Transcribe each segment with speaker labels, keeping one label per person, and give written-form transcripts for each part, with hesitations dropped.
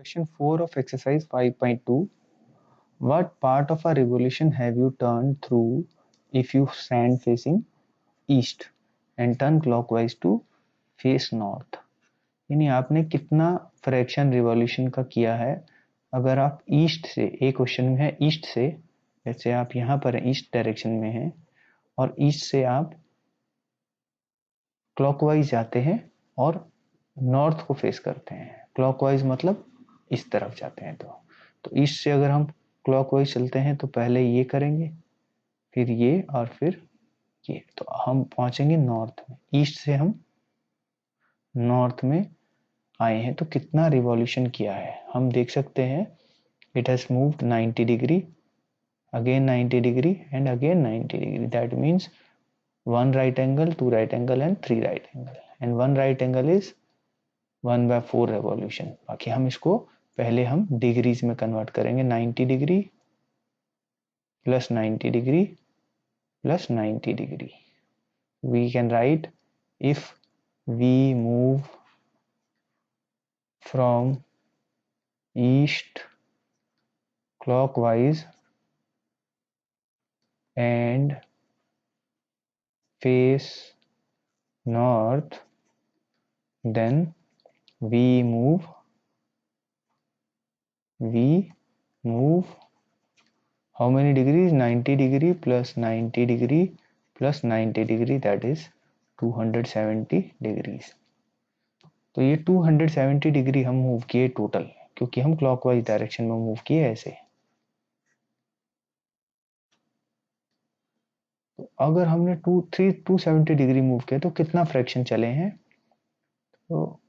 Speaker 1: Question 4 of exercise 5.2. What part of a revolution have you turned through if you stand facing east and turn clockwise to face north? यानी आपने कितना fraction revolution का किया है अगर आप east से, एक क्वेश्चन में है ईस्ट से, जैसे आप यहाँ पर ईस्ट डायरेक्शन में हैं और ईस्ट से आप क्लॉकवाइज जाते हैं और नॉर्थ को फेस करते हैं। क्लॉकवाइज मतलब इस तरफ जाते हैं। तो ईस्ट से अगर हम क्लॉकवाइज चलते हैं तो पहले ये करेंगे, फिर ये और फिर ये, तो हम पहुंचेंगे नॉर्थ में। ईस्ट से हम नॉर्थ में आए हैं तो कितना रिवॉल्यूशन किया है हम देख सकते हैं। It has moved 90 degree, again 90 degree and again 90 degree. That means 1 right angle, 2 right angle and 3 right angle, and 1 right angle is 1/4 revolution। बाकी हम इसको पहले हम डिग्रीज में कन्वर्ट करेंगे। 90 degree plus 90 degree plus 90 degree. We can write if we move from east clockwise and face north, then we move how many degrees? 90 degree plus 90 degree plus 90 degree, that is 270 degrees। तो ये 270 degree हम move किए total, क्योंकि हम clockwise direction में move किए ऐसे। तो अगर हमने 270 डिग्री मूव किया तो कितना फ्रैक्शन चले हैं? तो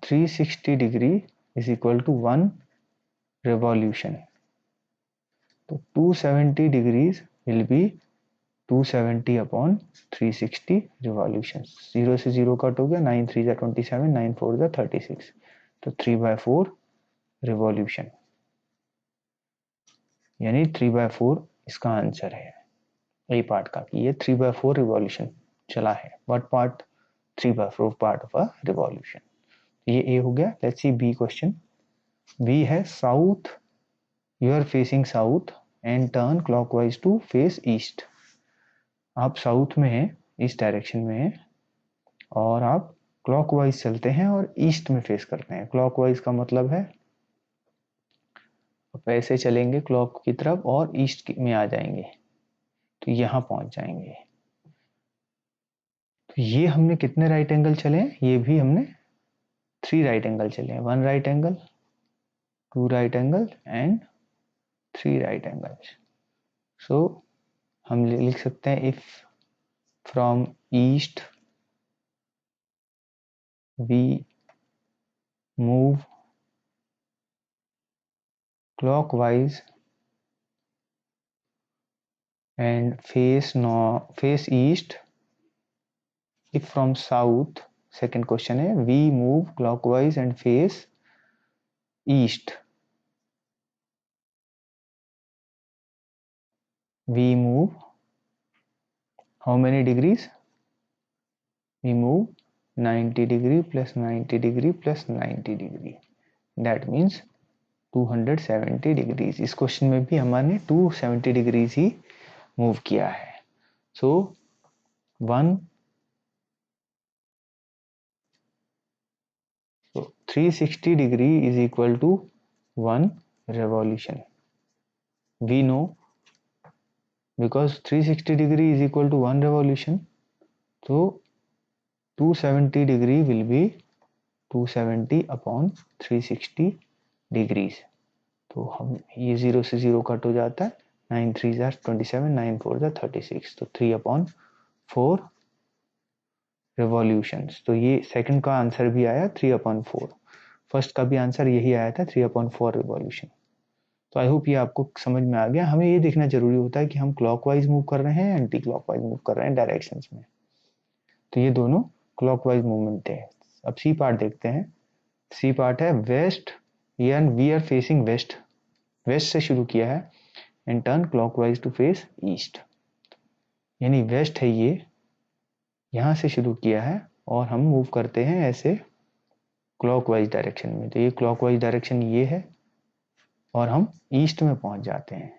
Speaker 1: 360 degree is equal to 1 revolution। तो 270 degrees will be 270 upon 360 revolutions। 0 से 0 कट हो गया, 9 3 27, 9 4 36, तो 3/4 revolution, यानी 3/4 इसका आंसर है ए पार्ट का, कि ये 3/4 revolution चला है। What part? 3/4 part of a revolution. ये ए हो गया। Let's see B question. B है south, you are facing south and turn clockwise to face east. आप साउथ में हैं, इस डायरेक्शन में हैं और आप क्लॉकवाइज चलते हैं और ईस्ट में फेस करते हैं। क्लॉकवाइज का मतलब है आप ऐसे चलेंगे क्लॉक की तरफ और ईस्ट में आ जाएंगे तो यहां पहुंच जाएंगे। तो ये हमने कितने राइट एंगल चले हैं? ये भी हमने 3 राइट एंगल चले हैं। 1 right angle, 2 right angle and 3 right angles. So हम लिख सकते हैं if from east we move clockwise and face east, if from south, second question है, we move clockwise and face east, we move how many degrees? We move 90 degree plus 90 degree plus 90 degree, that means 270 degrees. इस question में भी हमारे 270 degrees ही move किया है। सो 360 degree is equal to 1 revolution। We know because 360 degree is equal to 1 revolution, so 270 degree will be 270 upon 360 degrees। तो हम ये 0 से 0 कट हो जाता है, 9 3 27, 9 4 36, तो 3/4 revolutions। तो ये सेकंड का आंसर भी आया 3/4। फर्स्ट का भी आंसर यही आया था 3/4 रिवॉल्यूशन। तो आई होप ये आपको समझ में आ गया। हमें ये देखना जरूरी होता है कि हम क्लॉकवाइज मूव कर रहे हैं, एंटी क्लॉकवाइज मूव कर रहे हैं डायरेक्शंस में। तो ये दोनों क्लॉकवाइज मूवमेंट है। अब सी पार्ट देखते हैं। सी पार्ट है west, and we are facing west. West से शुरू किया है and turn clockwise to face east, यानी वेस्ट है ये, यहां से शुरू किया है और हम मूव करते हैं ऐसे क्लॉकवाइज डायरेक्शन में। तो ये क्लॉकवाइज डायरेक्शन ये है और हम ईस्ट में पहुंच जाते हैं।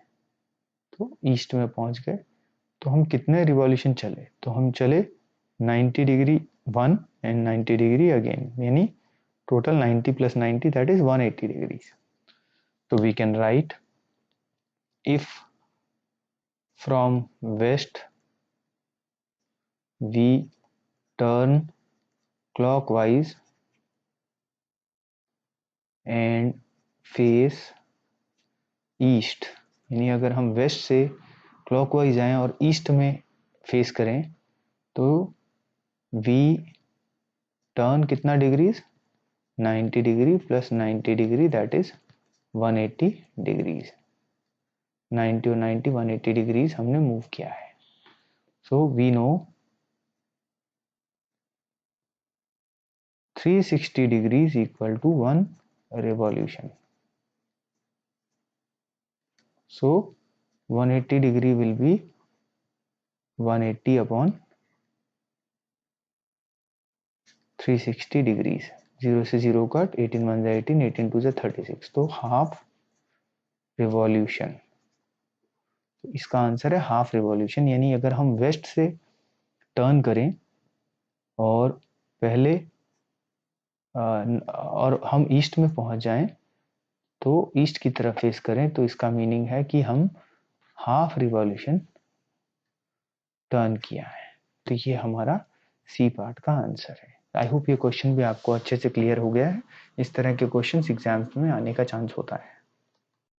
Speaker 1: तो ईस्ट में पहुंच गए तो हम कितने रिवॉल्यूशन चले, तो हम चले 90 डिग्री 1 एंड 90 डिग्री अगेन, यानी total 90 plus 90 that is 180 degrees. तो we can write if from west we turn clockwise and face east, यानी अगर हम वेस्ट से क्लॉकवाइज जाएं और ईस्ट में फेस करें तो we turn कितना degrees, 90 degree plus 90 degree that is 180 degrees. 90 और 90 180 डिग्रीज हमने मूव किया है। So we know 360 degrees equal to 1 revolution. So 180 degree will be 180 upon 360 degrees। 0 से 0 कट, 18 1 18, 18 2 36, तो हाफ रिवॉल्यूशन। इसका आंसर है हाफ रिवॉल्यूशन। यानी अगर हम वेस्ट से टर्न करें और पहले और हम ईस्ट में पहुंच जाएं तो ईस्ट की तरफ फेस करें, तो इसका मीनिंग है कि हम हाफ रिवॉल्यूशन टर्न किया है। तो ये हमारा सी पार्ट का आंसर है। आई होप ये क्वेश्चन भी आपको अच्छे से क्लियर हो गया है। इस तरह के क्वेश्चंस एग्जाम्स में आने का चांस होता है।